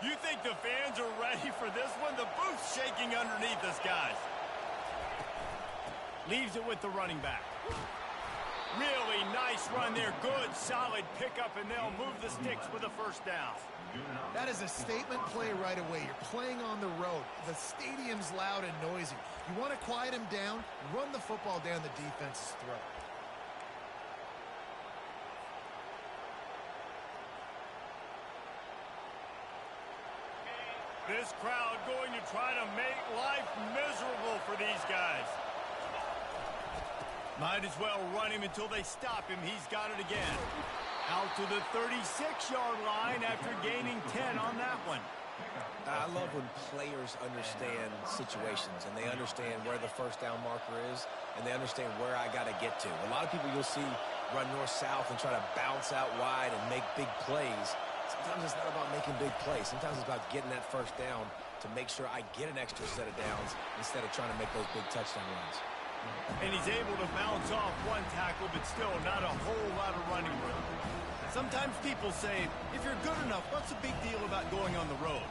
You think the fans are ready for this one? The booth's shaking underneath us, guys. Leaves it with the running back. Really nice run there. Good, solid pickup, and they'll move the sticks with a first down. That is a statement play right away. You're playing on the road. The stadium's loud and noisy. You want to quiet him down, run the football down the defense's throat. This crowd going to try to make life miserable for these guys. Might as well run him until they stop him. He's got it again. Out to the 36-yard line after gaining 10 on that one. I love when players understand situations and they understand where the first down marker is and they understand where I got to get to. A lot of people you'll see run north-south and try to bounce out wide and make big plays. Sometimes it's not about making big plays. Sometimes it's about getting that first down to make sure I get an extra set of downs instead of trying to make those big touchdown runs. And he's able to bounce off one tackle, but still not a whole lot of running room. Sometimes people say, if you're good enough, what's the big deal about going on the road?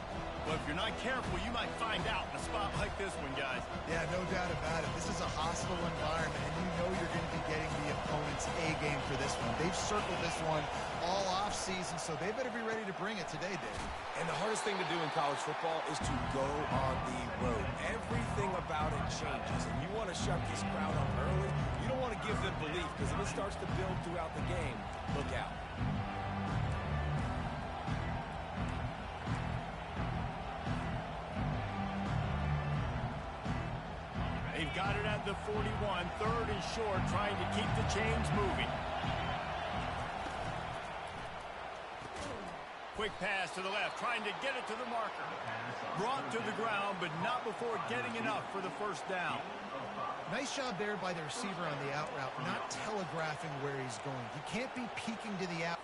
Well, if you're not careful, you might find out in a spot like this one, guys. Yeah, no doubt about it. This is a hostile environment, and you know you're going to be getting the opponent's A-game for this one. They've circled this one all off-season, so they better be ready to bring it today, Dave. And the hardest thing to do in college football is to go on the road. Everything about it changes, and you want to shut this crowd up early. You don't want to give them belief, because if it starts to build throughout the game, look out. They've got it at the 41, third and short, trying to keep the chains moving. Quick pass to the left, trying to get it to the marker. Brought to the ground, but not before getting enough for the first down. Nice job there by the receiver on the out route, not telegraphing where he's going. He can't be peeking to the out.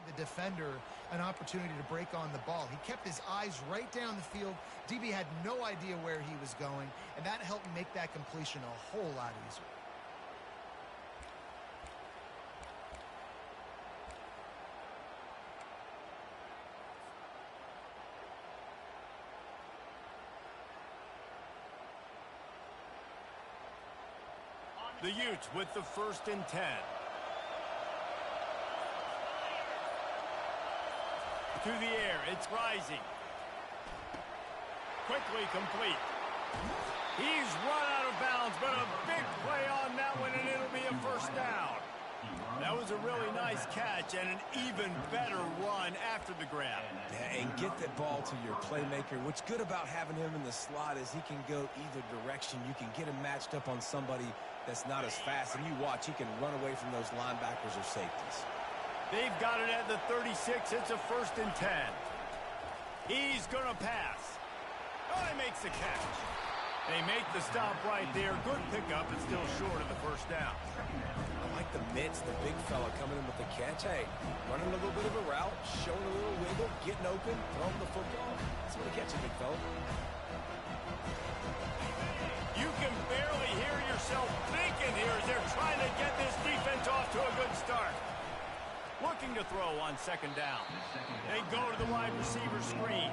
The defender an opportunity to break on the ball. He kept his eyes right down the field. DB had no idea where he was going, and that helped make that completion a whole lot easier. The Utes with the first and 10. To the air, it's rising. Quickly complete. He's run out of bounds, but a big play on that one, and it'll be a first down. That was a really nice catch and an even better run after the grab. Yeah, and get that ball to your playmaker. What's good about having him in the slot is he can go either direction. You can get him matched up on somebody that's not as fast, and you watch, he can run away from those linebackers or safeties. They've got it at the 36. It's a first and 10. He's going to pass. Oh, he makes the catch. They make the stop right there. Good pickup, but still short of the first down. I like the mitts, the big fella coming in with the catch. Hey, running a little bit of a route, showing a little wiggle, getting open, throwing the football. That's what he catches, big fella. You can barely hear yourself thinking here as they're trying to get this defense off to a good start. Looking to throw on second down. They go to the wide receiver screen.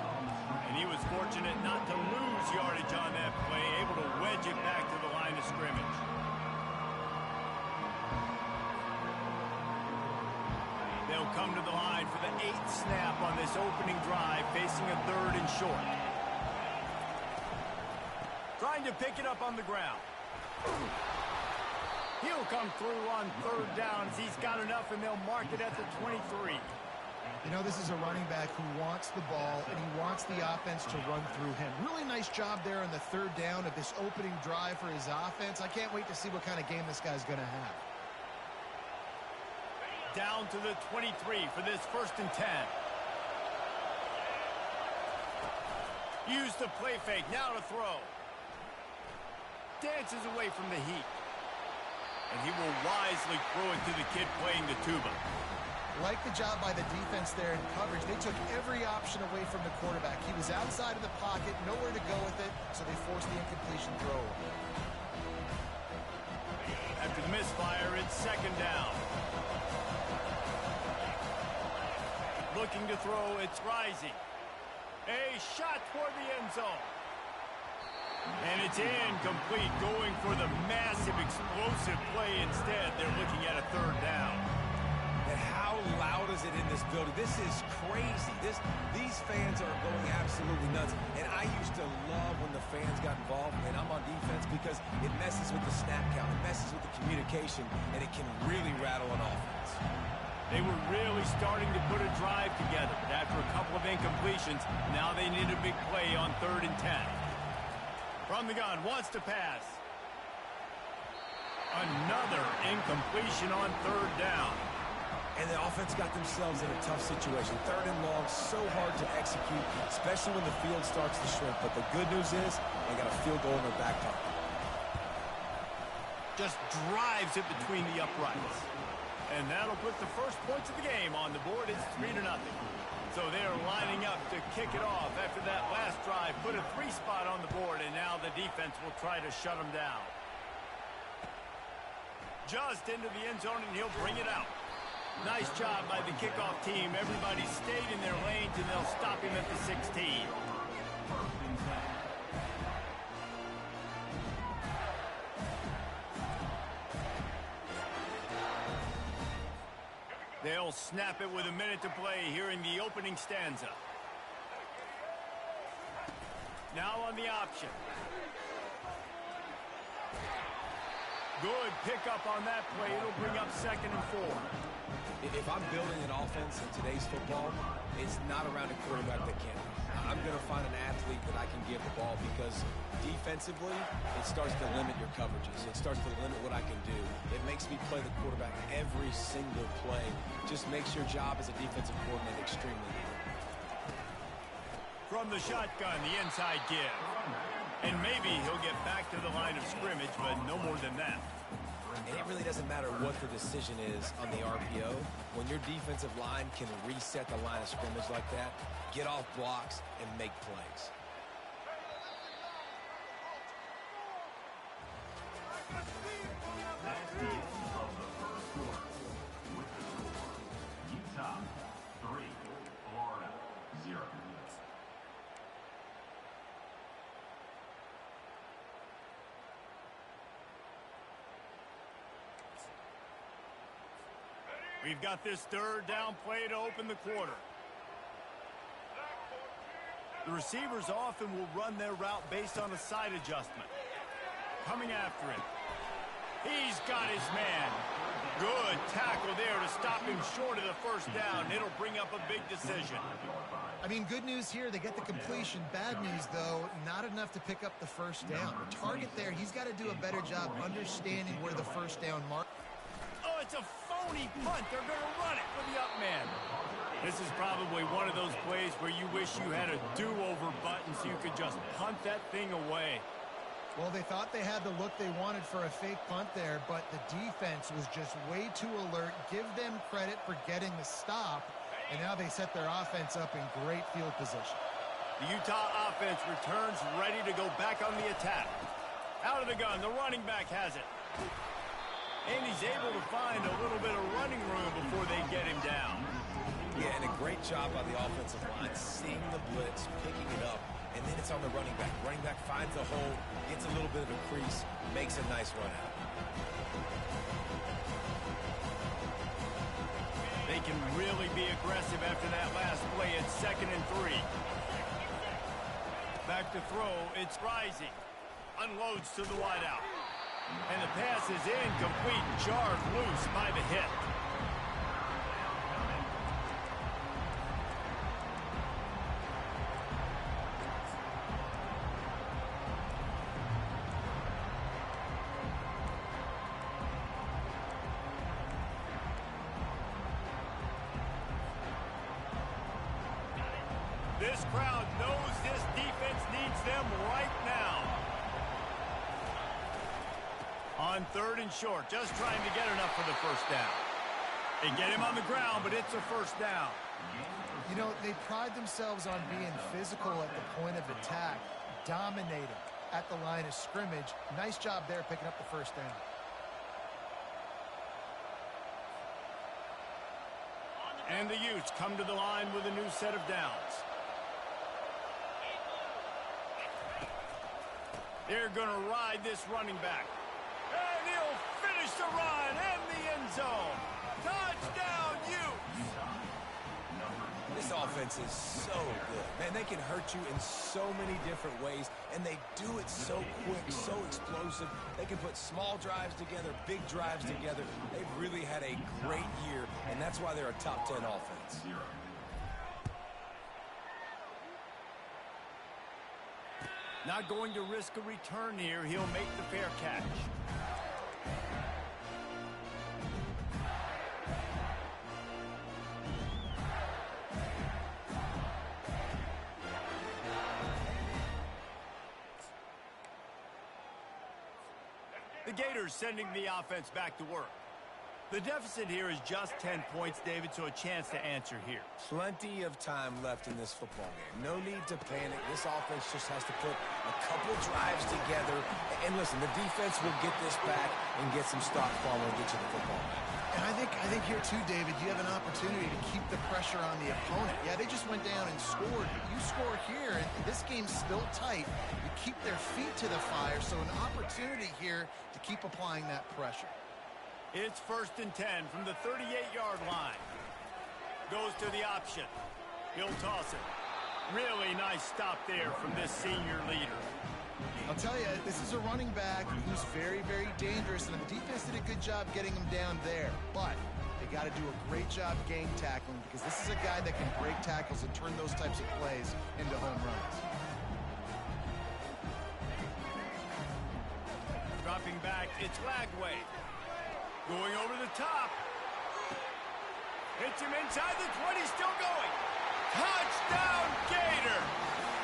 And he was fortunate not to lose yardage on that play, able to wedge it back to the line of scrimmage. They'll come to the line for the 8th snap on this opening drive, facing a 3rd and short. Trying to pick it up on the ground. He'll come through on 3rd down as he's got enough, and they'll mark it at the 23. You know, this is a running back who wants the ball, and he wants the offense to run through him. Really nice job there on the 3rd down of this opening drive for his offense. I can't wait to see what kind of game this guy's going to have. Down to the 23 for this 1st and 10. Use the play fake, now to throw. Dances away from the heat. And he will wisely throw it to the kid playing the tuba. Like the job by the defense there in coverage. They took every option away from the quarterback. He was outside of the pocket, nowhere to go with it, so they forced the incompletion throw. After the misfire, it's 2nd down. Looking to throw, it's Rising. A shot toward the end zone. And it's incomplete, going for the massive, explosive play instead. They're looking at a 3rd down. And how loud is it in this building? This is crazy. These fans are going absolutely nuts. And I used to love when the fans got involved, and I'm on defense, because it messes with the snap count, it messes with the communication, and it can really rattle an offense. They were really starting to put a drive together, but after a couple of incompletions, now they need a big play on 3rd and 10. From the gun, wants to pass. Another incompletion on 3rd down. And the offense got themselves in a tough situation. 3rd and long, so hard to execute, especially when the field starts to shrink. But the good news is they got a field goal in their back pocket. Just drives it between the uprights. And that'll put the first points of the game on the board. It's 3-0. So they're lining up to kick it off after that last drive. Put a 3 spot on the board, and now the defense will try to shut them down. Just into the end zone, and he'll bring it out. Nice job by the kickoff team. Everybody stayed in their lanes, and they'll stop him at the 16. They'll snap it with a minute to play here in the opening stanza. Now on the option. Good pickup on that play. It'll bring up 2nd and 4. If I'm building an offense in today's football, it's not around a quarterback that can. I'm going to find an athlete that I can give the ball, because defensively, it starts to limit your coverages. It starts to limit what I can do. It makes me play the quarterback every single play. Just makes your job as a defensive coordinator extremely easy. From the shotgun, the inside give. And maybe he'll get back to the line of scrimmage, but no more than that. And it really doesn't matter what the decision is on the RPO. When your defensive line can reset the line of scrimmage like that, get off blocks, and make plays. That's the end of the first quarter. With the score, Utah 3, Florida 0. We've got this 3rd down play to open the quarter. The receivers often will run their route based on a side adjustment. Coming after him. He's got his man. Good tackle there to stop him short of the 1st down. It'll bring up a big decision. I mean, good news here. They get the completion. Bad news, though, not enough to pick up the 1st down. The target there, he's got to do a better job understanding where the 1st down mark. Oh, it's a phony punt. They're going to run it for the up man. This is probably one of those plays where you wish you had a do-over button so you could just punt that thing away. Well, they thought they had the look they wanted for a fake punt there, but the defense was just way too alert. Give them credit for getting the stop. And now they set their offense up in great field position. The Utah offense returns ready to go back on the attack. Out of the gun, the running back has it. And he's able to find a little bit of running room before they get him down. Yeah, and a great job by the offensive line, seeing the blitz, picking it up, and then it's on the running back. Running back finds a hole, gets a little bit of a crease, makes a nice run out. They can really be aggressive after that last play. It's 2nd and 3. Back to throw. It's Rising. Unloads to the wideout. And the pass is incomplete. Jarred loose by the hit. This crowd knows this defense needs them right now. On 3rd and short, just trying to get enough for the first down. They get him on the ground, but it's a first down. You know, they pride themselves on being physical at the point of attack, dominating at the line of scrimmage. Nice job there picking up the first down. And the Utes come to the line with a new set of downs. They're going to ride this running back. And he'll finish the run in the end zone. Touchdown, Utes! This offense is so good. Man, they can hurt you in so many different ways, and they do it so quick, so explosive. They can put small drives together, big drives together. They've really had a great year, and that's why they're a top 10 offense. Not going to risk a return here. He'll make the fair catch. The Gators sending the offense back to work. The deficit here is just 10 points, David, so a chance to answer here. Plenty of time left in this football game. No need to panic. This offense just has to put a couple drives together. And listen, the defense will get this back and get some stops following, get you the football back. And I think here too, David, you have an opportunity to keep the pressure on the opponent. Yeah, they just went down and scored, but you score here, and this game's still tight. You keep their feet to the fire, so an opportunity here to keep applying that pressure. It's 1st and 10 from the 38-yard line. Goes to the option. He'll toss it. Really nice stop there from this senior leader. I'll tell you, this is a running back who's very, very dangerous, and the defense did a good job getting him down there. But they got to do a great job game tackling, because this is a guy that can break tackles and turn those types of plays into home runs. Dropping back, it's Lagway. Going over the top. Hits him inside the 20, still going. Touchdown, Gator!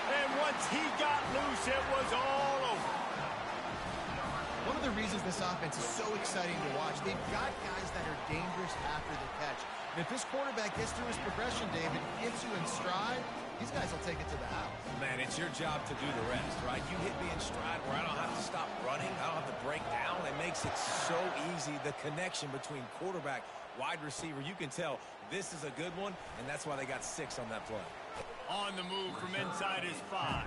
And once he got loose, it was all over. One of the reasons this offense is so exciting to watch, they've got guys that are dangerous after the catch. And if this quarterback gets through his progression, David, gets you in stride, these guys will take it to the house. Man, it's your job to do the rest, right? You hit me in stride where I don't have to stop running. I don't have to break down. It makes it so easy. The connection between quarterback, wide receiver, you can tell this is a good one, and that's why they got 6 on that play. On the move from inside is 5.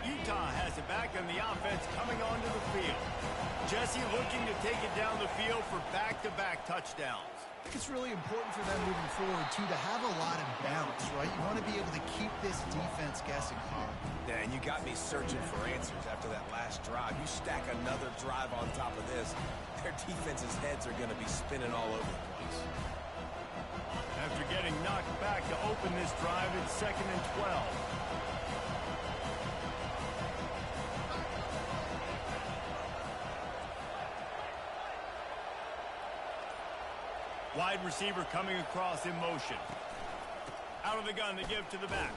Utah has it back, and the offense coming onto the field. Jesse looking to take it down the field for back-to-back touchdowns. I think it's really important for them moving forward, too, to have a lot of bounce, right? You want to be able to keep this defense guessing. Yeah, and you got me searching for answers after that last drive. You stack another drive on top of this, their defense's heads are going to be spinning all over the place. After getting knocked back to open this drive, it's 2nd and 12. Wide receiver coming across in motion. Out of the gun, they give to the back.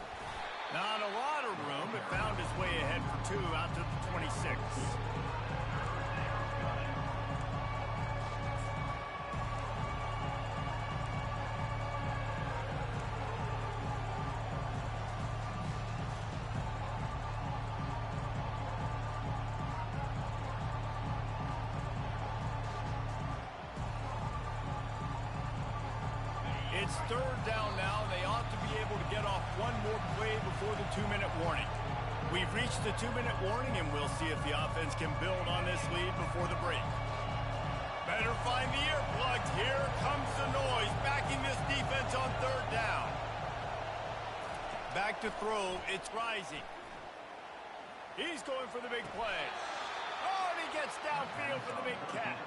Not a lot of room, but found his way ahead for 2 out to the 26. It's 3rd down now. They ought to be able to get off one more play before the 2-minute warning. We've reached the 2-minute warning, and we'll see if the offense can build on this lead before the break. Better find the earplugs. Here comes the noise, backing this defense on 3rd down. Back to throw. It's Rising. He's going for the big play. Oh, and he gets downfield for the big catch.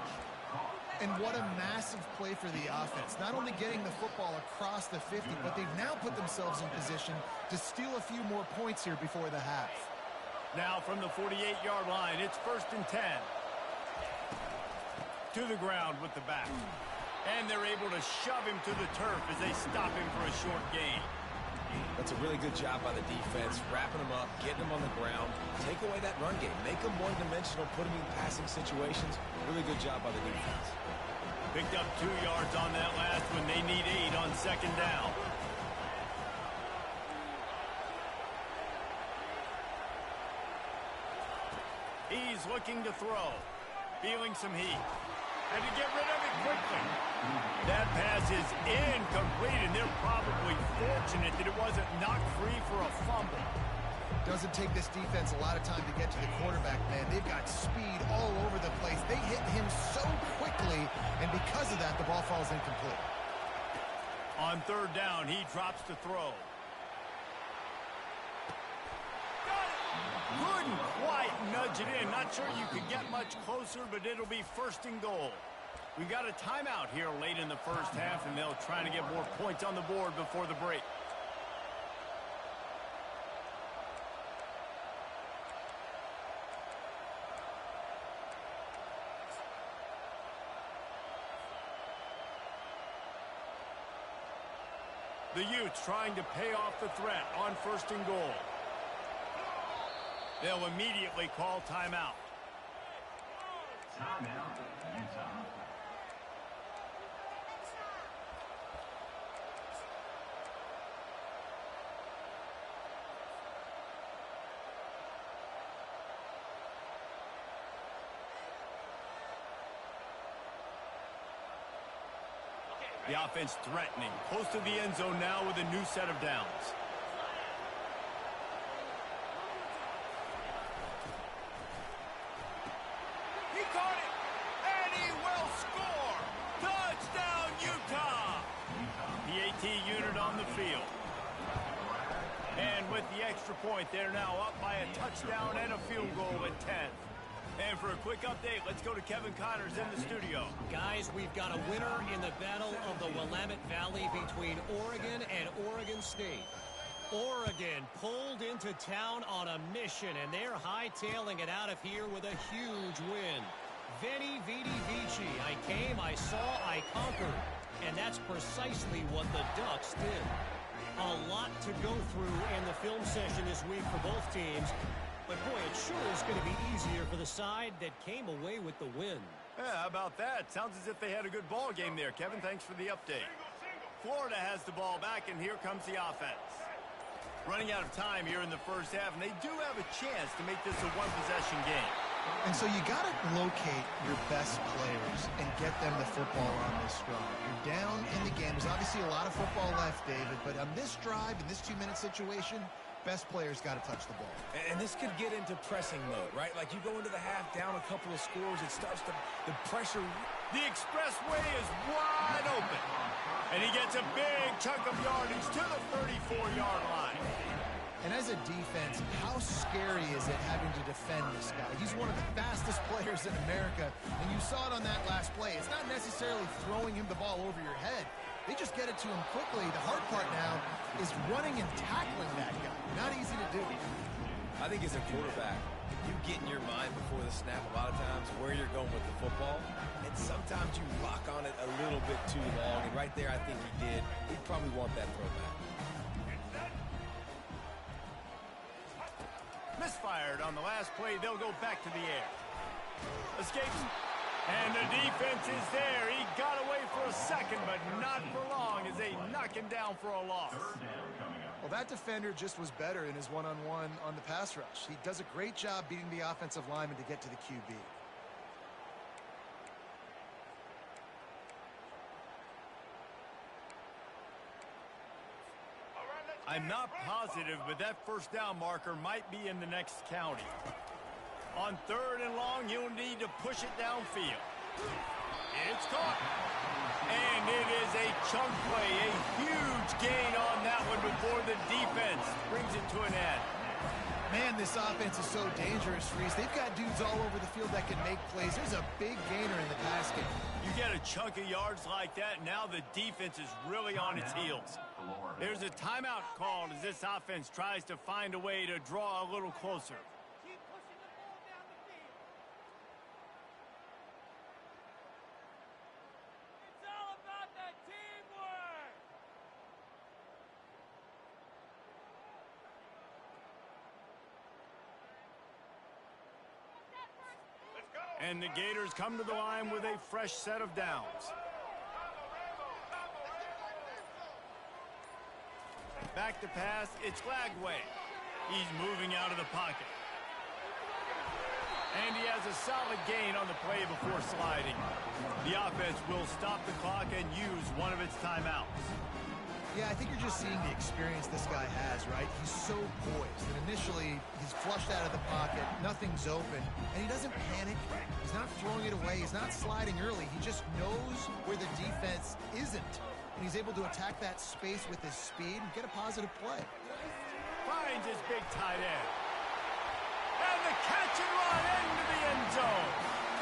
And what a massive play for the offense. Not only getting the football across the 50, but they've now put themselves in position to steal a few more points here before the half. Now from the 48-yard line, it's 1st and 10. To the ground with the back. And they're able to shove him to the turf as they stop him for a short gain. That's a really good job by the defense, wrapping them up, getting them on the ground. Take away that run game. Make them one-dimensional, put them in passing situations. Really good job by the defense. Picked up 2 yards on that last one. They need 8 on 2nd down. He's looking to throw. Feeling some heat. Had to get rid of it quickly. That pass is incomplete, and they're probably fortunate that it wasn't knocked free for a fumble. Doesn't take this defense a lot of time to get to the quarterback, man. They've got speed all over the place. They hit him so quickly, and because of that, the ball falls incomplete. On 3rd down, he drops to throw. Couldn't quite nudge it in. Not sure you could get much closer, but it'll be 1st and goal. We got a timeout here late in the 1st half, and they'll try to get more points on the board before the break. The Utes trying to pay off the threat on 1st and goal. They'll immediately call timeout. Timeout, Utah. The offense threatening. Close to the end zone now with a new set of downs. He caught it, and he will score. Touchdown, Utah. The AT unit on the field. And with the extra point, they're now up by a touchdown and a field goal at 10. And for a quick update, let's go to Kevin Connors in the studio. Guys, we've got a winner in the battle of the Willamette Valley between Oregon and Oregon State. Oregon pulled into town on a mission, and they're hightailing it out of here with a huge win. Veni, vidi, vici. I came, I saw, I conquered. And that's precisely what the Ducks did. A lot to go through in the film session this week for both teams. But, boy, it sure is going to be easier for the side that came away with the win. Yeah, how about that? Sounds as if they had a good ball game there. Kevin, thanks for the update. Florida has the ball back, and here comes the offense. Running out of time here in the 1st half, and they do have a chance to make this a one-possession game. And so you got to locate your best players and get them the football on this drive. You're down in the game. There's obviously a lot of football left, David, but on this drive, in this 2-minute situation, best players got to touch the ball. And this could get into pressing mode, right? Like you go into the half down a couple of scores, it starts to, the pressure. The expressway is wide open. And he gets a big chunk of yardage to the 34-yard line. And as a defense, how scary is it having to defend this guy? He's one of the fastest players in America, and you saw it on that last play. It's not necessarily throwing him the ball over your head. They just get it to him quickly. The hard part now is running and tackling that guy. Not easy to do. I think as a quarterback, you get in your mind before the snap a lot of times where you're going with the football, and sometimes you lock on it a little bit too long, and right there I think he did. He'd probably want that throwback. required. On the last play, they'll go back to the air. Escapes. And the defense is there. He got away for a second, but not for long as they knock him down for a loss. Well, that defender just was better in his one-on-one on the pass rush. He does a great job beating the offensive lineman to get to the QB. I'm not positive, but that first down marker might be in the next county. On 3rd and long, you'll need to push it downfield. It's caught. And it is a chunk play, a huge gain on that one before the defense brings it to an end. Man, this offense is so dangerous, Reese. They've got dudes all over the field that can make plays. There's a big gainer in the pass game. You get a chunk of yards like that, now the defense is really on its heels. There's a timeout called as this offense tries to find a way to draw a little closer. And the Gators come to the line with a fresh set of downs. Back to pass, it's Lagway. He's moving out of the pocket. And he has a solid gain on the play before sliding. The offense will stop the clock and use one of its timeouts. Yeah, I think you're just seeing the experience this guy has, right? He's so poised. And initially, he's flushed out of the pocket. Nothing's open. And he doesn't panic. He's not throwing it away. He's not sliding early. He just knows where the defense isn't. And he's able to attack that space with his speed and get a positive play. Finds his big tight end. And the catch and run into the end zone.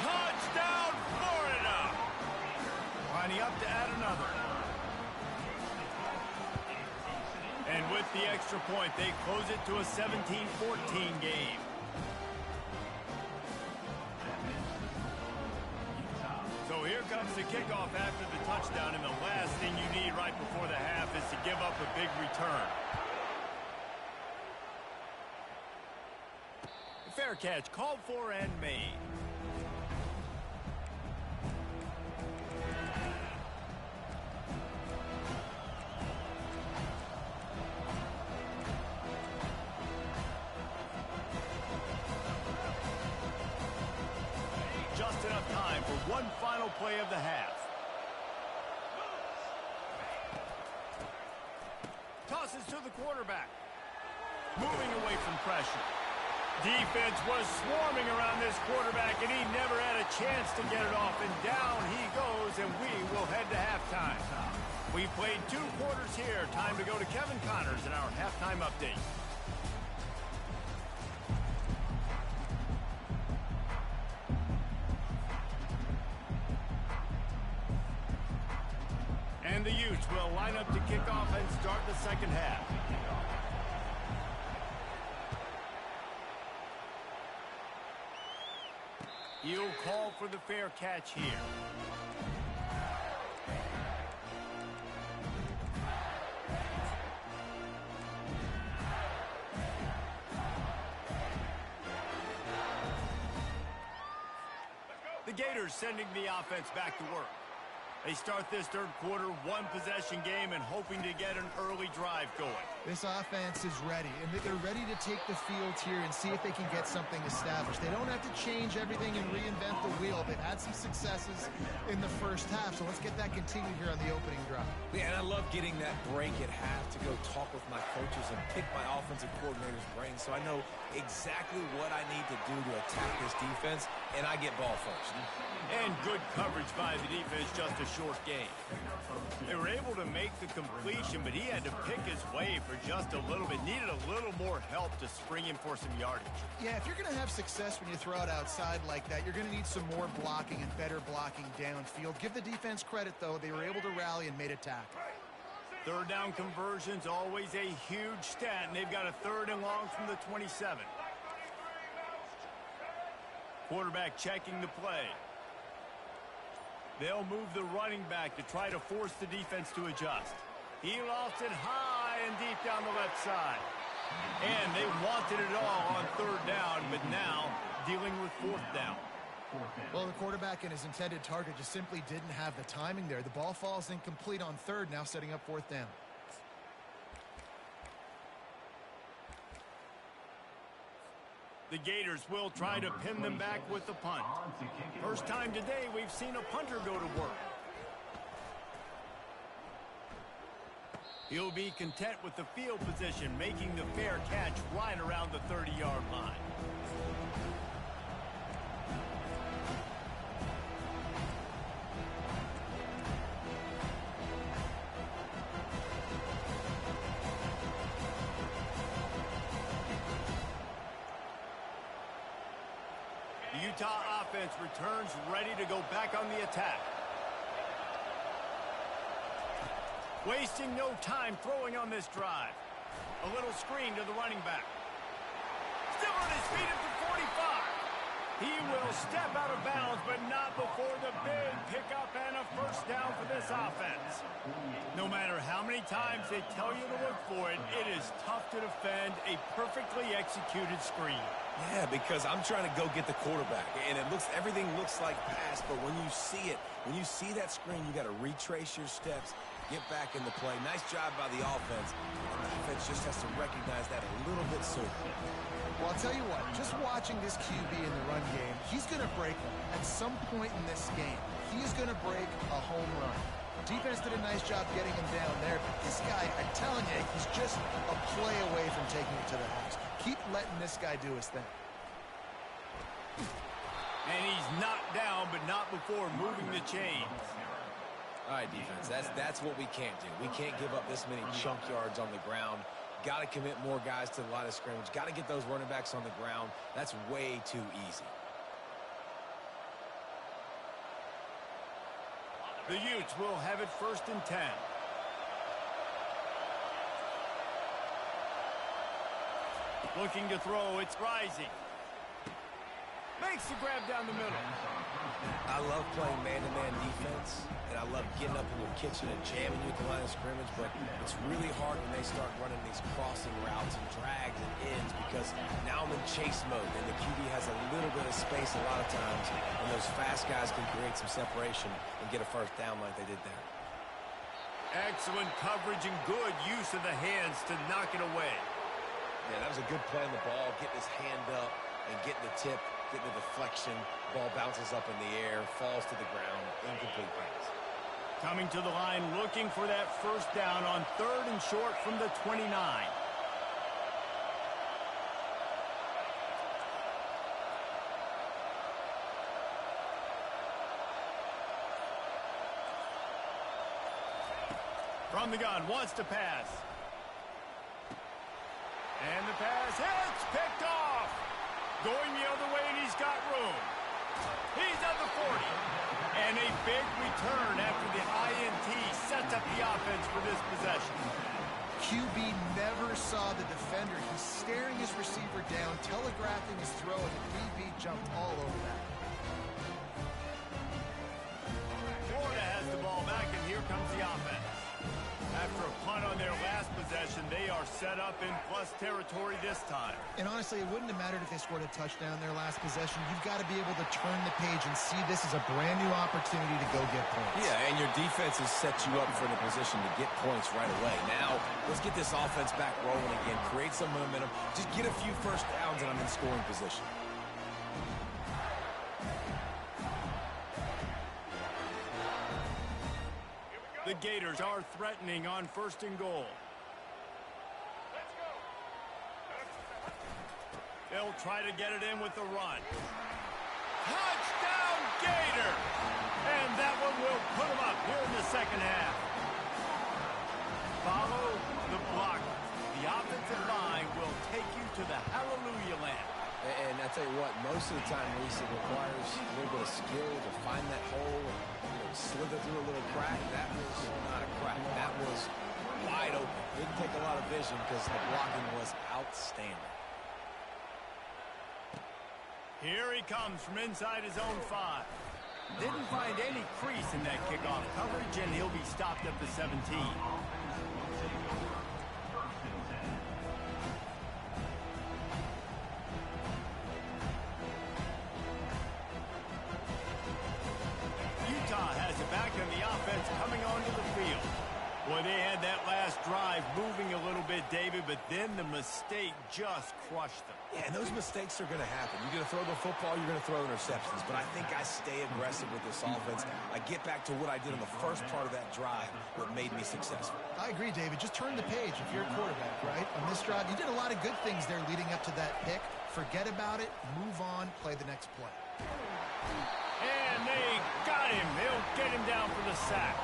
Touchdown, Florida. Lining up to add another. And with the extra point, they close it to a 17-14 game. So here comes the kickoff after the touchdown, and the last thing you need right before the half is to give up a big return. Fair catch, called for and made. Just enough time for one final play of the half. Tosses to the quarterback. Moving away from pressure. Defense was swarming around this quarterback, and he never had a chance to get it off. And down he goes, and we will head to halftime. We played 2 quarters here. Time to go to Kevin Connors in our halftime update. And the Utes will line up to kick off and start the second half. He'll call for the fair catch here. The Gators sending the offense back to work. They start this third quarter, 1-possession game, and hoping to get an early drive going. This offense is ready, and they're ready to take the field here and see if they can get something established. They don't have to change everything and reinvent the wheel. They've had some successes in the first half, so let's get that continued here on the opening drive. Yeah, and I love getting that break at half to go talk with my coaches and pick my offensive coordinator's brain so I know exactly what I need to do to attack this defense, and I get ball first. And good coverage by the defense, just a short game. They were able to make the completion, but he had to pick his way for just a little bit. Needed a little more help to spring him for some yardage. Yeah, if you're going to have success when you throw it outside like that, you're going to need some more blocking and better blocking downfield. Give the defense credit, though. They were able to rally and made a tackle. Third down conversions, always a huge stat, and they've got a 3rd and long from the 27. Quarterback checking the play. They'll move the running back to try to force the defense to adjust. He lofts it high and deep down the left side. And they wanted it all on third down, but now dealing with fourth down. Well, the quarterback and his intended target just simply didn't have the timing there. The ball falls incomplete on third, now setting up fourth down. The Gators will try to pin them back with the punt. First time today we've seen a punter go to work. He'll be content with the field position, making the fair catch right around the 30-yard line. The Utah offense returns ready to go back on the attack. Wasting no time throwing on this drive. A little screen to the running back. Still on his feet at the 45. He will step out of bounds, but not before the big pickup and a first down for this offense. No matter how many times they tell you to look for it, it is tough to defend a perfectly executed screen. Yeah, because I'm trying to go get the quarterback, and everything looks like pass, but when you see that screen, you got to retrace your steps, get back into play. Nice job by the offense. And the offense just has to recognize that a little bit sooner. Well, I'll tell you what, just watching this QB in the run game, he's going to break them. At some point in this game, he's going to break a home run. Defense did a nice job getting him down there, but this guy, I'm telling you, he's just a play away from taking it to the house. Keep letting this guy do his thing. And he's knocked down, but not before moving the chains. All right, defense, that's what we can't do. We can't give up this many chunk yards on the ground. Got to commit more guys to the line of scrimmage. Got to get those running backs on the ground. That's way too easy. The Utes will have it 1st and 10. Looking to throw, it's Rising. Makes the grab down the middle. I love playing man-to-man defense, and I love getting up in your kitchen and jamming you at the line of scrimmage, but it's really hard when they start running these crossing routes and drags and ends because now I'm in chase mode, and the QB has a little bit of space a lot of times, and those fast guys can create some separation and get a first down like they did there. Excellent coverage and good use of the hands to knock it away. Yeah, that was a good play on the ball, getting his hand up and getting the tip, getting the deflection. Ball bounces up in the air, falls to the ground, incomplete pass. Coming to the line, looking for that first down on 3rd and short from the 29. From the gun, wants to pass. And the pass hits, picked off. Going the other way, and he's got room. He's at the 40. And a big return after the INT sets up the offense for this possession. QB never saw the defender. He's staring his receiver down, telegraphing his throw, and the DB jumped all over that. Florida has the ball back, and here comes the offense. After a punt on their last possession, they are set up in plus territory this time. And honestly, it wouldn't have mattered if they scored a touchdown their last possession. You've got to be able to turn the page and see this as a brand new opportunity to go get points. Yeah, and your defense has set you up for the position to get points right away. Now, let's get this offense back rolling again, create some momentum, just get a few first downs, and I'm in scoring position. The Gators are threatening on 1st and goal. They'll try to get it in with the run. Touchdown, Gator! And that one will put them up here in the second half. Follow the block. The offensive line will take you to the hallelujah land. And I tell you what, most of the time, Reese, it requires a little bit of skill to find that hole and slither through a little crack. That was not a crack. That was wide open. Didn't take a lot of vision because the blocking was outstanding. Here he comes from inside his own 5. Didn't find any crease in that kickoff coverage, and he'll be stopped at the 17. Then the mistake just crushed them. Yeah, and those mistakes are going to happen. You're going to throw the football, you're going to throw interceptions. But I think I stay aggressive with this offense. I get back to what I did in the first part of that drive, what made me successful. I agree, David. Just turn the page if you're a quarterback, right? On this drive, you did a lot of good things there leading up to that pick. Forget about it, move on, play the next play. And they got him. They'll get him down for the sack.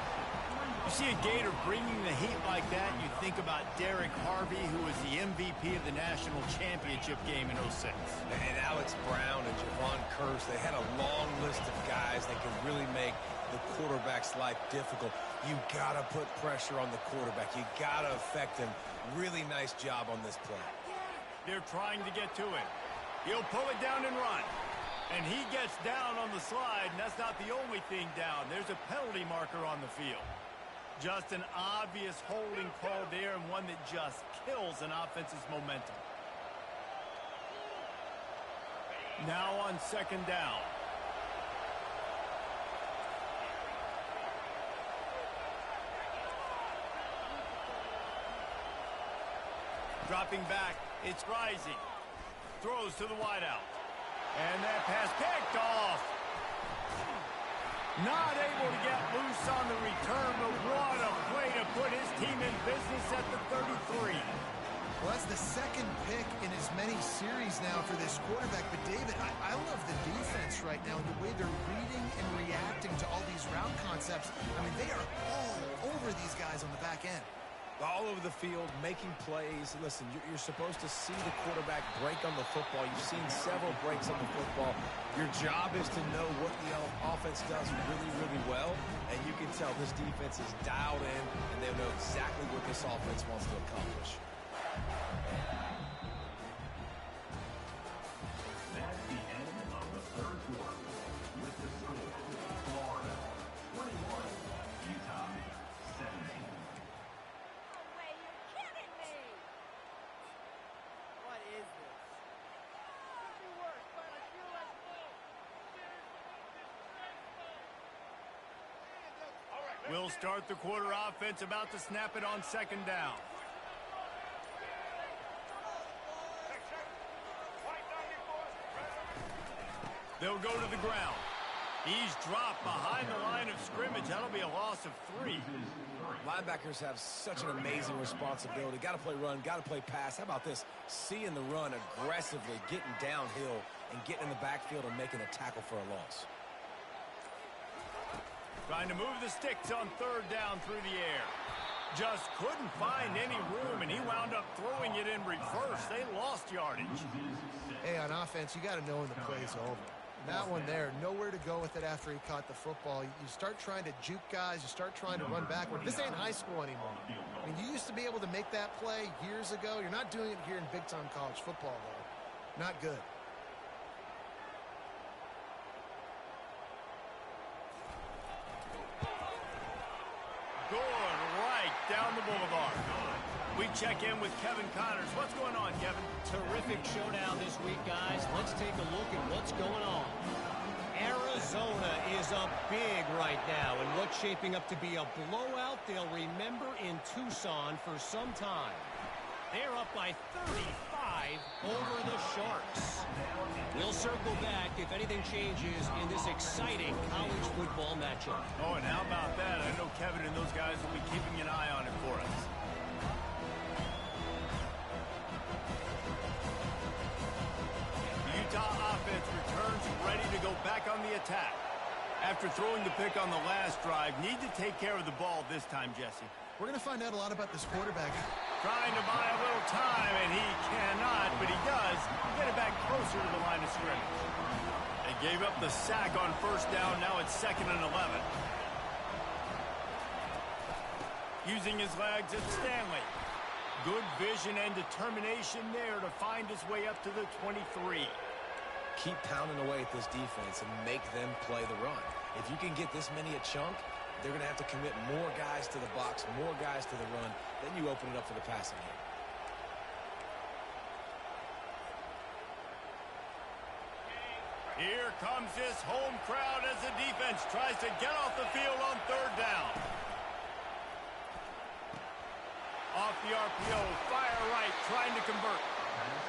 You see a Gator bringing the heat like that, you think about Derek Harvey, who was the MVP of the national championship game in '06. And Alex Brown and Javon Curse, they had a long list of guys that can really make the quarterback's life difficult. You got to put pressure on the quarterback. You got to affect him. Really nice job on this play. They're trying to get to him. He'll pull it down and run. And he gets down on the slide, and that's not the only thing down. There's a penalty marker on the field. Just an obvious holding call there, and one that just kills an offense's momentum. Now on second down. Dropping back, it's Rising. Throws to the wideout. And that pass picked off. Not able to get loose on the return, but what a play to put his team in business at the 33. Well, that's the second pick in as many series now for this quarterback. But, David, I love the defense right now and the way they're reading and reacting to all these route concepts. I mean, they are all over these guys on the back end. All over the field, making plays. Listen, you're supposed to see the quarterback break on the football. You've seen several breaks on the football. Your job is to know what the offense does really, really well. And you can tell this defense is dialed in, and they know exactly what this offense wants to accomplish. That's the end of the third quarter. With the score, Florida 21, Utah 17. We'll start the quarter offense, about to snap it on second down. They'll go to the ground. He's dropped behind the line of scrimmage. That'll be a loss of 3. Linebackers have such an amazing responsibility. Got to play run, got to play pass. How about this? Seeing the run aggressively, getting downhill, and getting in the backfield and making a tackle for a loss. Trying to move the sticks on third down through the air. Just couldn't find any room, and he wound up throwing it in reverse. They lost yardage. Hey, on offense, you got to know when the play's over. That one there, nowhere to go with it after he caught the football. You start trying to juke guys. You start trying to run backward. This ain't high school anymore. I mean, you used to be able to make that play years ago. You're not doing it here in big-time college football, though. Not good. Going right down the boulevard. We check in with Kevin Connors. What's going on, Kevin? Terrific showdown this week, guys. Let's take a look at what's going on. Arizona is up big right now, and what's shaping up to be a blowout they'll remember in Tucson for some time. They're up by 35 over the Sharks. We'll circle back if anything changes in this exciting college football matchup. Oh, and how about that? I know Kevin and those guys will be keeping an eye on it for us. Utah offense returns ready to go back on the attack. After throwing the pick on the last drive, need to take care of the ball this time, Jesse. We're going to find out a lot about this quarterback. Trying to buy a little time, and he cannot, but he does get it back closer to the line of scrimmage. They gave up the sack on first down. Now it's 2nd and 11. Using his legs, it's Stanley. Good vision and determination there to find his way up to the 23. Keep pounding away at this defense and make them play the run. If you can get this many a chunk, they're going to have to commit more guys to the box, more guys to the run. Then you open it up for the passing game. Here comes this home crowd as the defense tries to get off the field on third down. Off the RPO, fire right, trying to convert.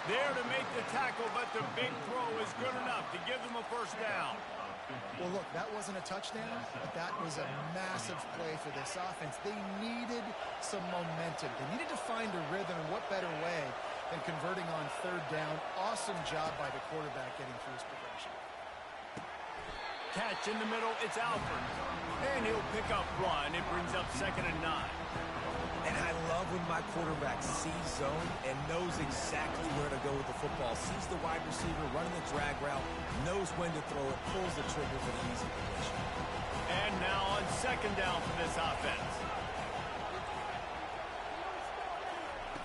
There to make the tackle, but the big throw is good enough to give them a first down. Well, look, that wasn't a touchdown, but that was a massive play for this offense. They needed some momentum. They needed to find a rhythm, and what better way than converting on third down. Awesome job by the quarterback getting through his progression. Catch in the middle, it's Alford. And he'll pick up one. It brings up 2nd and 9. And I love when my quarterback sees zone and knows exactly where to go with the football. Sees the wide receiver running the drag route, knows when to throw it, pulls the trigger for the easy completion. And now on 2nd down for this offense.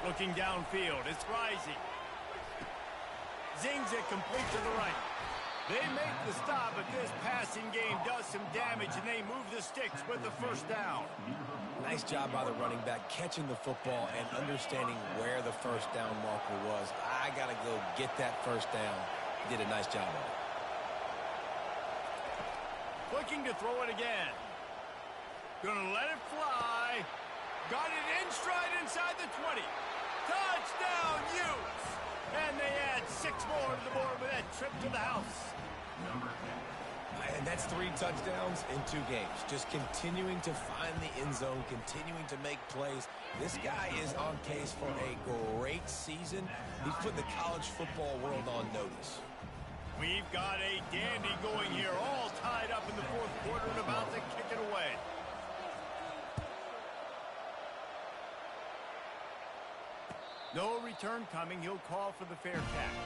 Looking downfield, it's Rising. Zings it complete to the right. They make the stop, but this passing game does some damage, and they move the sticks with the first down. Nice job by the running back catching the football and understanding where the first down marker was. I got to go get that first down. He did a nice job of it. Looking to throw it again. Gonna let it fly. Got it in stride inside the 20. Touchdown, Utes! And they add 6 more to the board with that trip to the house. And that's 3 touchdowns in 2 games. Just continuing to find the end zone, continuing to make plays. This guy is on pace for a great season. He's put the college football world on notice. We've got a dandy going here, all tied up in the 4th quarter and about to kick it away. No return coming. He'll call for the fair catch.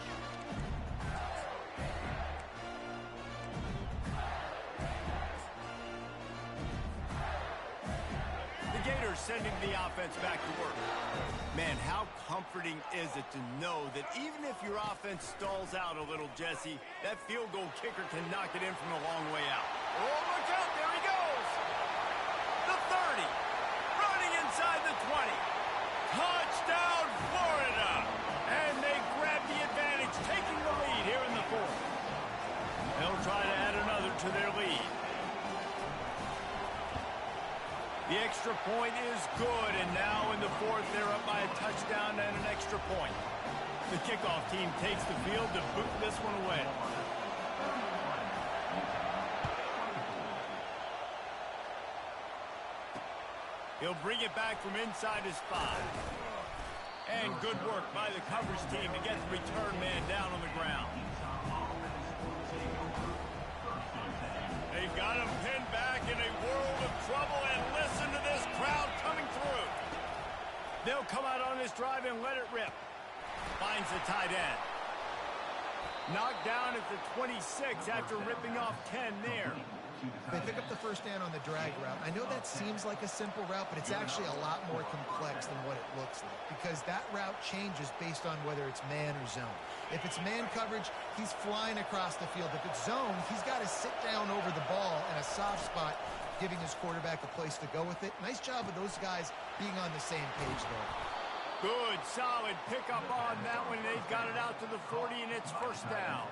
The Gators sending the offense back to work. Man, how comforting is it to know that even if your offense stalls out a little, Jesse, that field goal kicker can knock it in from a long way out. Oh, look out. There he goes. The 30. Running inside the 20. Touchdown, Florida! And they grab the advantage, taking the lead here in the 4th. They'll try to add another to their lead. The extra point is good, and now in the 4th, they're up by a touchdown and an extra point. The kickoff team takes the field to boot this one away. He'll bring it back from inside his 5. And good work by the coverage team to get the return man down on the ground. They've got him pinned back in a world of trouble, and listen to this crowd coming through. They'll come out on this drive and let it rip. Finds the tight end. Knocked down at the 26 after ripping off 10 there. They pick up the first down on the drag route. I know that seems like a simple route, but it's actually a lot more complex than what it looks like, because that route changes based on whether it's man or zone. If it's man coverage, he's flying across the field. If it's zone, he's got to sit down over the ball in a soft spot, giving his quarterback a place to go with it. Nice job of those guys being on the same page there. Good, solid pickup on that one. They've got it out to the 40, and it's first down.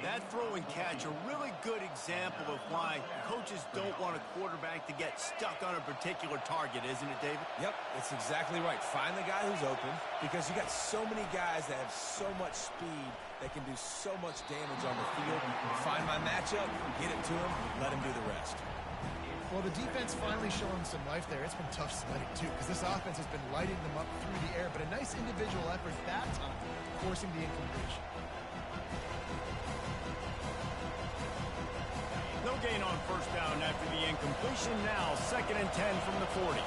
That throw and catch, a really good example of why coaches don't want a quarterback to get stuck on a particular target, isn't it, David? Yep, it's exactly right. Find the guy who's open, because you got so many guys that have so much speed that can do so much damage on the field. Find my matchup, get it to him, let him do the rest. Well, the defense finally showing some life there. It's been tough sledding, too, because this offense has been lighting them up through the air, but a nice individual effort that time, forcing the incompletion. No gain on first down after the incompletion. Now 2nd and 10 from the 40.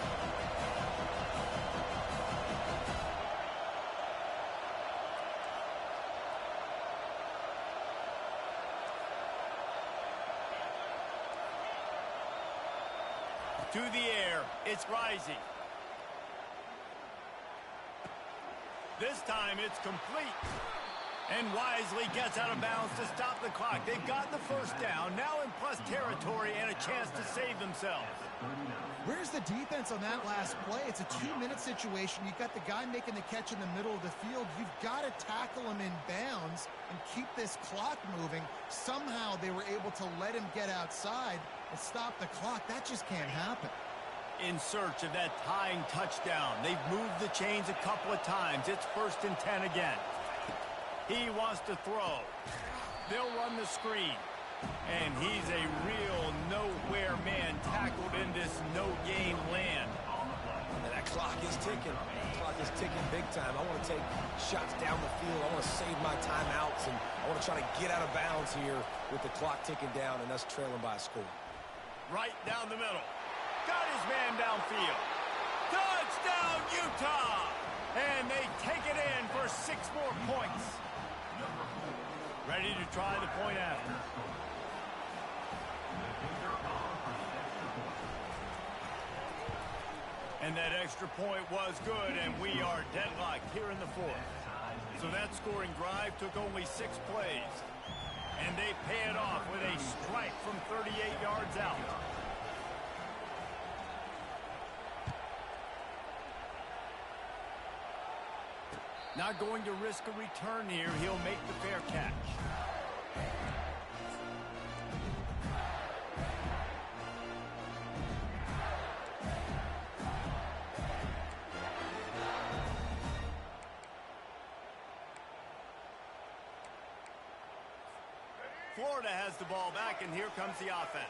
To the air, it's Rising. This time it's complete. And Wisely gets out of bounds to stop the clock. They've got the first down, now in plus territory and a chance to save themselves. Where's the defense on that last play? It's a 2-minute situation. You've got the guy making the catch in the middle of the field. You've got to tackle him in bounds and keep this clock moving. Somehow they were able to let him get outside and stop the clock. That just can't happen. in search of that tying touchdown. They've moved the chains a couple of times. It's 1st and 10 again. He wants to throw. They'll run the screen. And he's a real nowhere man tackled in this no-gain land. And that clock is ticking. That clock is ticking big time. I want to take shots down the field. I want to save my timeouts, and I want to try to get out of bounds here with the clock ticking down and us trailing by a score. Right down the middle. Got his man downfield. Touchdown, Utah! And they take it in for 6 more points. Ready to try the point after. And that extra point was good, and we are deadlocked here in the 4th. So that scoring drive took only 6 plays. And they pay it off with a strike from 38 yards out. Not going to risk a return here. He'll make the fair catch. Florida has the ball back, and here comes the offense.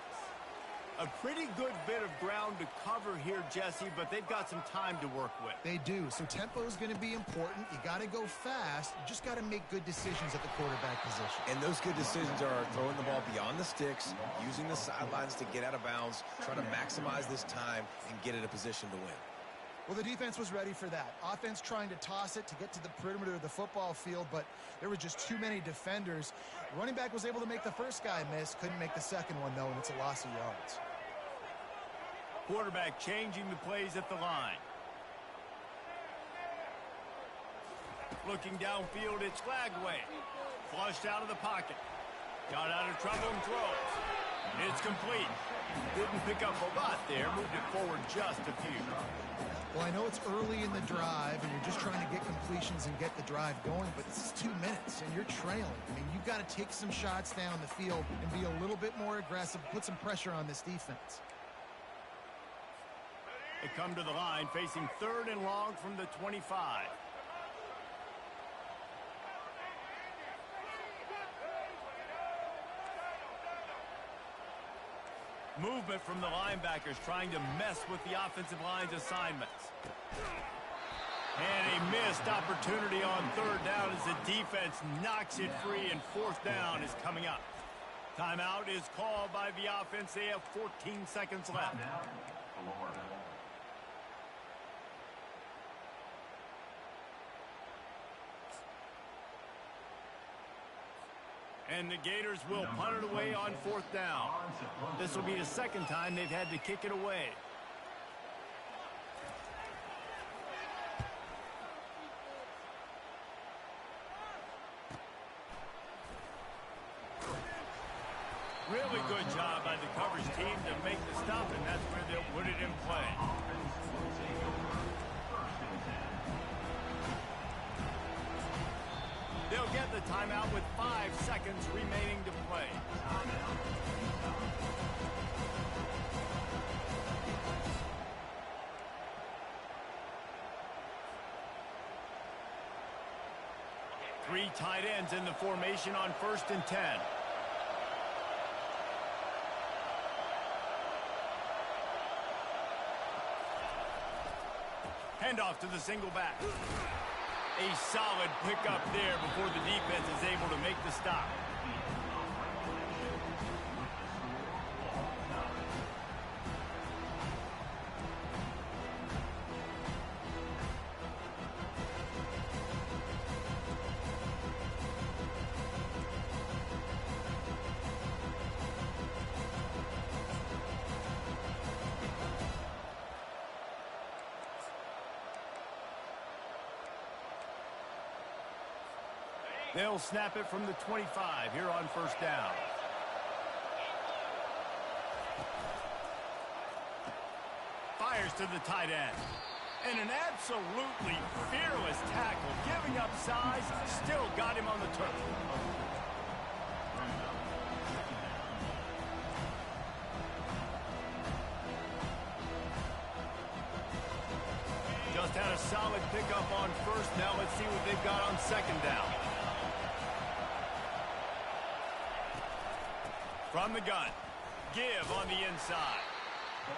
A pretty good bit of ground to cover here, Jesse, but they've got some time to work with. They do. So tempo is going to be important. You got to go fast. You just got to make good decisions at the quarterback position. And those good decisions are throwing the ball beyond the sticks, using the sidelines to get out of bounds, trying to maximize this time and get in a position to win. Well, the defense was ready for that. Offense trying to toss it to get to the perimeter of the football field, but there were just too many defenders. Running back was able to make the first guy miss, couldn't make the second one, though, and it's a loss of yards. Quarterback changing the plays at the line. Looking downfield, it's Flagway. Flushed out of the pocket. Got out of trouble and throws. It's complete. Didn't pick up a lot there. Moved it forward just a few. Well, I know it's early in the drive, and you're just trying to get completions and get the drive going, but this is 2 minutes, and you're trailing. I mean, you've got to take some shots down the field and be a little bit more aggressive, put some pressure on this defense. They come to the line, facing 3rd and long from the 25. Movement from the linebackers trying to mess with the offensive line's assignments. And a missed opportunity on 3rd down as the defense knocks it free, and 4th down is coming up. Timeout is called by the offense. They have 14 seconds left. And the Gators will punt it away on 4th down. This will be the 2nd time they've had to kick it away. Really good job by the coverage team to make the stop, and that's where they'll put it in play. They'll get the timeout with 5 seconds remaining to play. Three tight ends in the formation on 1st and 10. Handoff to the single back. A solid pickup there before the defense is able to make the stop. They'll snap it from the 25 here on 1st down. Fires to the tight end. And an absolutely fearless tackle. Giving up size, still got him on the turf. pickup on first. Now let's see what they've got on second down. From the gun, give on the inside.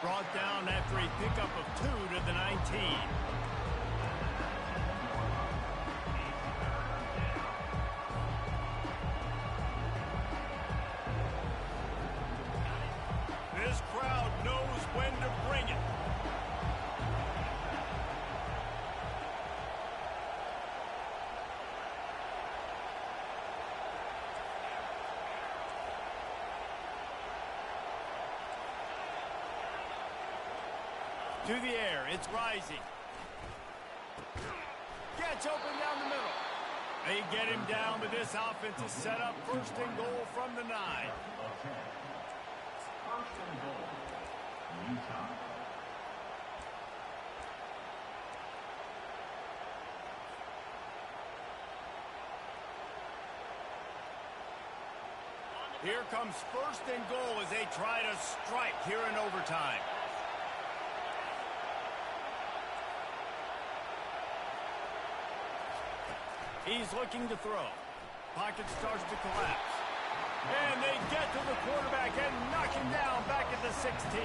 Brought down after a pickup of 2 to the 19. This crowd knows when to bring it. To the air, it's rising. Gets open down the middle. They get him down, but this offense is set up first and goal from the 9. First and goal, Utah. Here comes first and goal as they try to strike here in overtime. He's looking to throw. Pocket starts to collapse. And they get to the quarterback and knock him down back at the 16.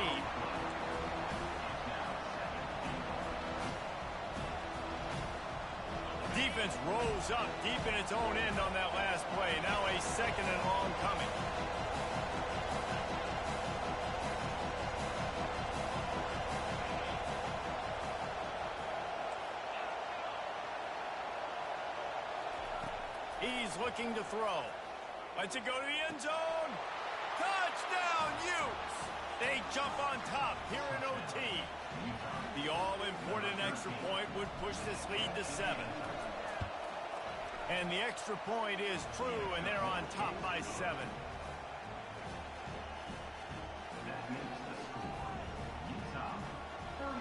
Defense rolls up deep in its own end on that last play. Now a second and long coming. He's looking to throw. Lets it go to the end zone. Touchdown, Utes! They jump on top here in OT. The all-important extra point would push this lead to 7. And the extra point is true, and they're on top by 7. That makes the score Utah 38,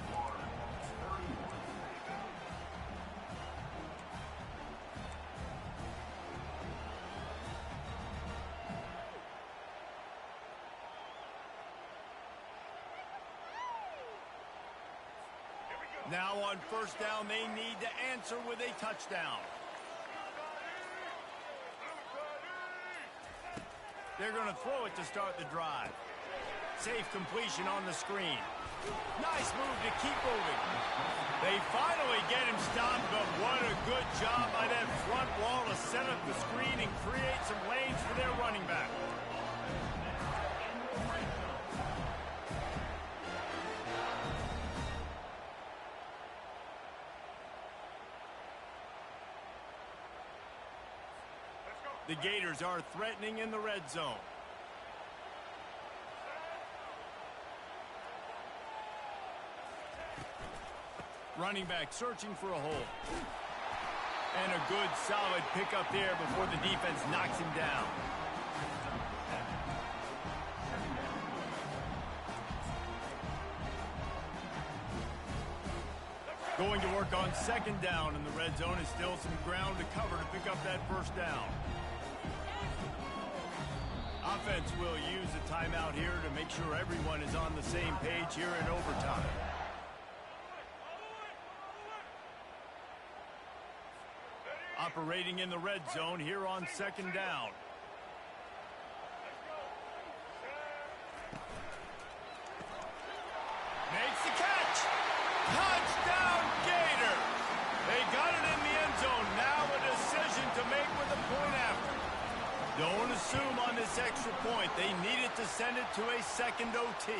Florida 31. Now on first down, they need to answer with a touchdown. They're going to throw it to start the drive. Safe completion on the screen. Nice move to keep moving. They finally get him stopped, but what a good job by that front wall to set up the screen and create some lanes for their running back. The Gators are threatening in the red zone. Running back searching for a hole. And a good solid pickup there before the defense knocks him down. Going to work on second down in the red zone is still some ground to cover to pick up that first down. Offense will use a timeout here to make sure everyone is on the same page here in overtime. Operating in the red zone here on second down. Makes the catch. Touchdown, Gator. They got it in the end zone. Now a decision to make with a point after. Don't assume on this extra point. They needed to send it to a second OT.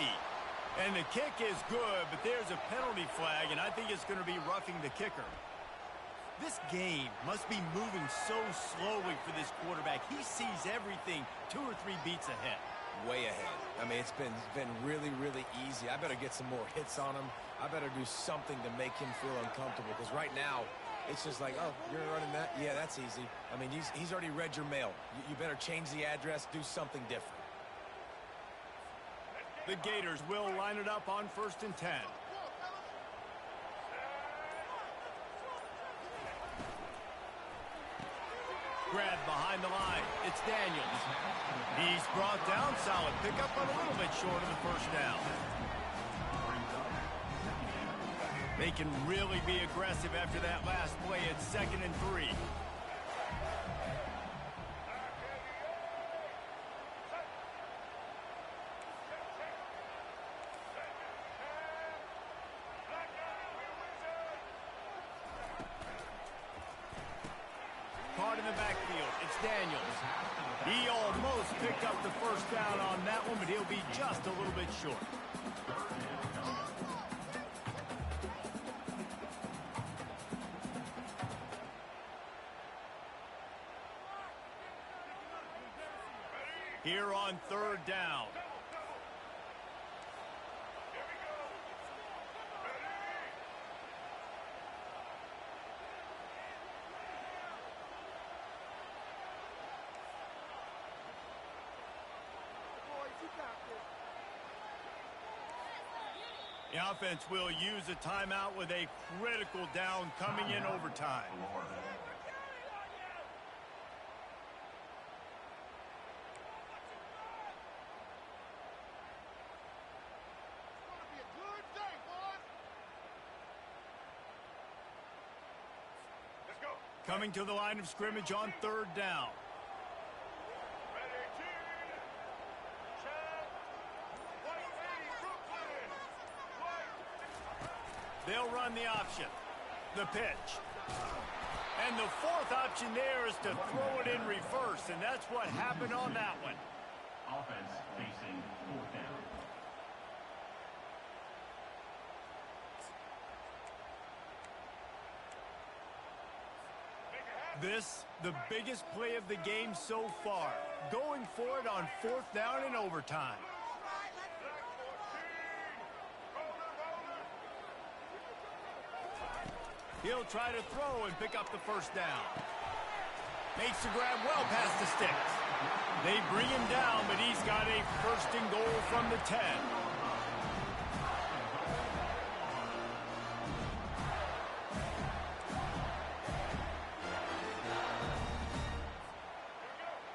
And the kick is good, but there's a penalty flag, and I think it's going to be roughing the kicker. This game must be moving so slowly for this quarterback. He sees everything 2 or 3 beats ahead. Way ahead. I mean, it's been really, really easy. I better get some more hits on him. I better do something to make him feel uncomfortable, because right now, it's just like, oh, you're running that? Yeah, that's easy. I mean, he's already read your mail. You better change the address, do something different. The Gators will line it up on 1st and 10. Grab behind the line. It's Daniels. He's brought down. Solid pickup, but a little bit short of the first down. They can really be aggressive after that last play at 2nd and 3. Caught in the backfield. It's Daniels. He almost picked up the first down on that one, but he'll be just a little bit short. Here on 3rd down. The offense will use a timeout with a critical down coming in overtime. Coming to the line of scrimmage on 3rd down. They'll run the option. The pitch. And the 4th option there is to throw it in reverse, and that's what happened on that one. Offense facing 4th down. This, the biggest play of the game so far. Going for it on 4th down in overtime. He'll try to throw and pick up the first down. Makes the grab well past the sticks. They bring him down, but he's got a 1st and goal from the 10.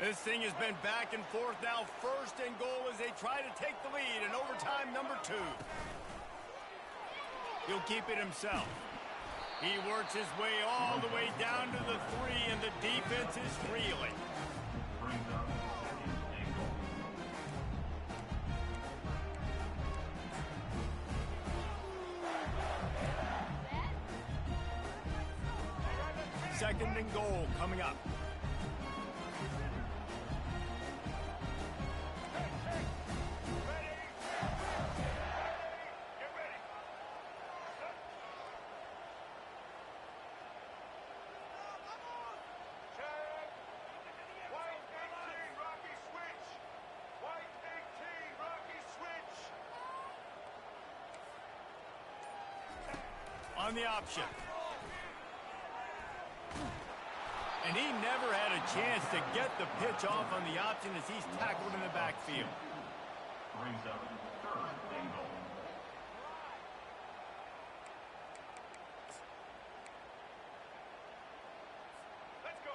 This thing has been back and forth now. 1st and goal as they try to take the lead in overtime number 2. He'll keep it himself. He works his way all the way down to the 3, and the defense is reeling. Brings up 2nd and goal. 2nd and goal coming up. On the option. And he never had a chance to get the pitch off on the option as he's tackled in the backfield. Brings up 3rd and goal.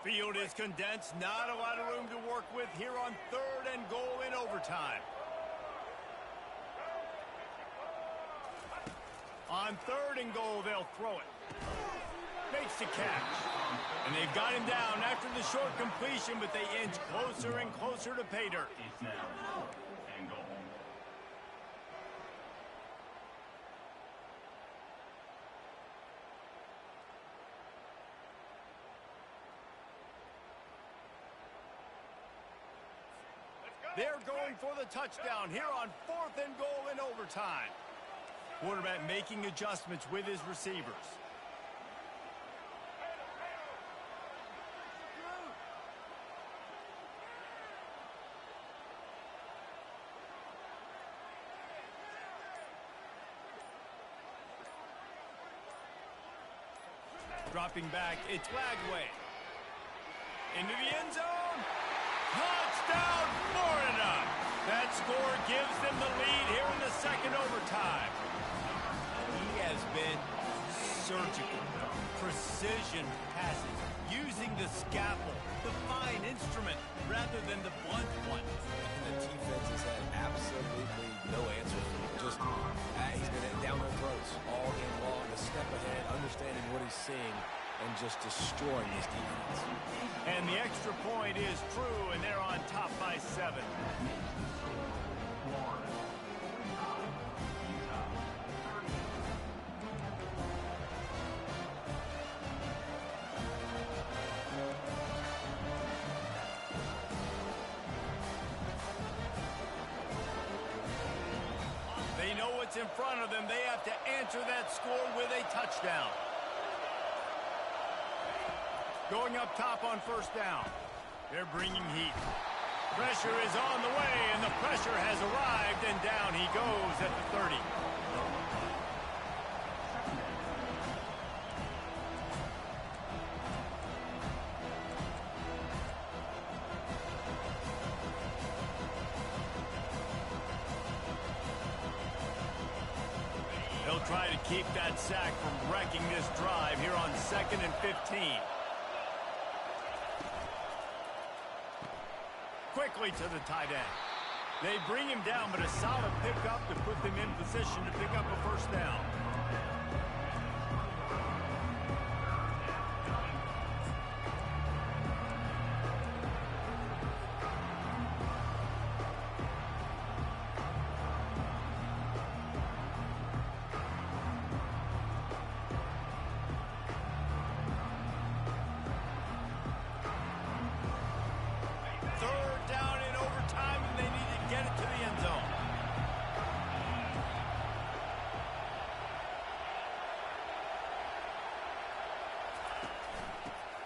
Field is condensed. Not a lot of room to work with here on 3rd and goal in overtime. On 3rd and goal, they'll throw it. Makes the catch. And they've got him down after the short completion, but they inch closer and closer to pay dirt. It's now 4th and goal. They're going for the touchdown here on 4th and goal in overtime. Quarterback making adjustments with his receivers. Dropping back, it's Lagway. Into the end zone. Touchdown, Florida! That score gives them the lead here in the 2nd overtime. He has been surgical, precision passes, using the scalpel, the fine instrument, rather than the blunt one. And the defense has had absolutely no answer for him. Just, he's been down their throats all game long. The step just destroying this defense. And the extra point is true, and they're on top by 7. They know what's in front of them. They have to answer that score with a touchdown. Going up top on first down. They're bringing heat. Pressure is on the way, and the pressure has arrived, and down he goes at the 30. They'll try to keep that sack from wrecking this drive here on 2nd and 15. Quickly to the tight end. They bring him down, but a solid pickup to put them in position to pick up a first down.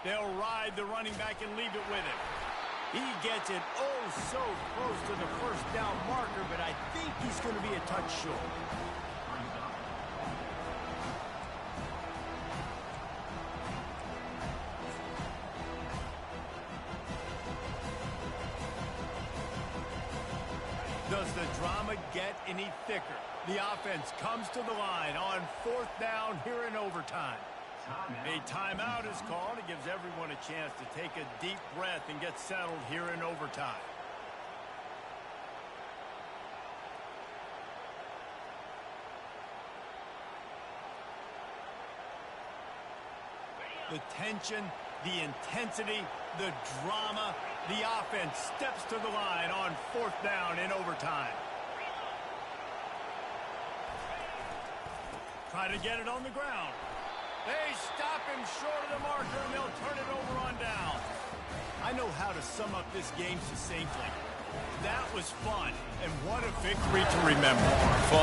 They'll ride the running back and leave it with him. He gets it oh so close to the first down marker, but I think he's going to be a touch short. Does the drama get any thicker? The offense comes to the line on 4th down here in overtime. A timeout is called. It gives everyone a chance to take a deep breath and get settled here in overtime. The tension, the intensity, the drama, the offense steps to the line on 4th down in overtime. Try to get it on the ground. They stop him short of the marker, and they'll turn it over on down. I know how to sum up this game succinctly. That was fun, and what a victory to remember. Fun.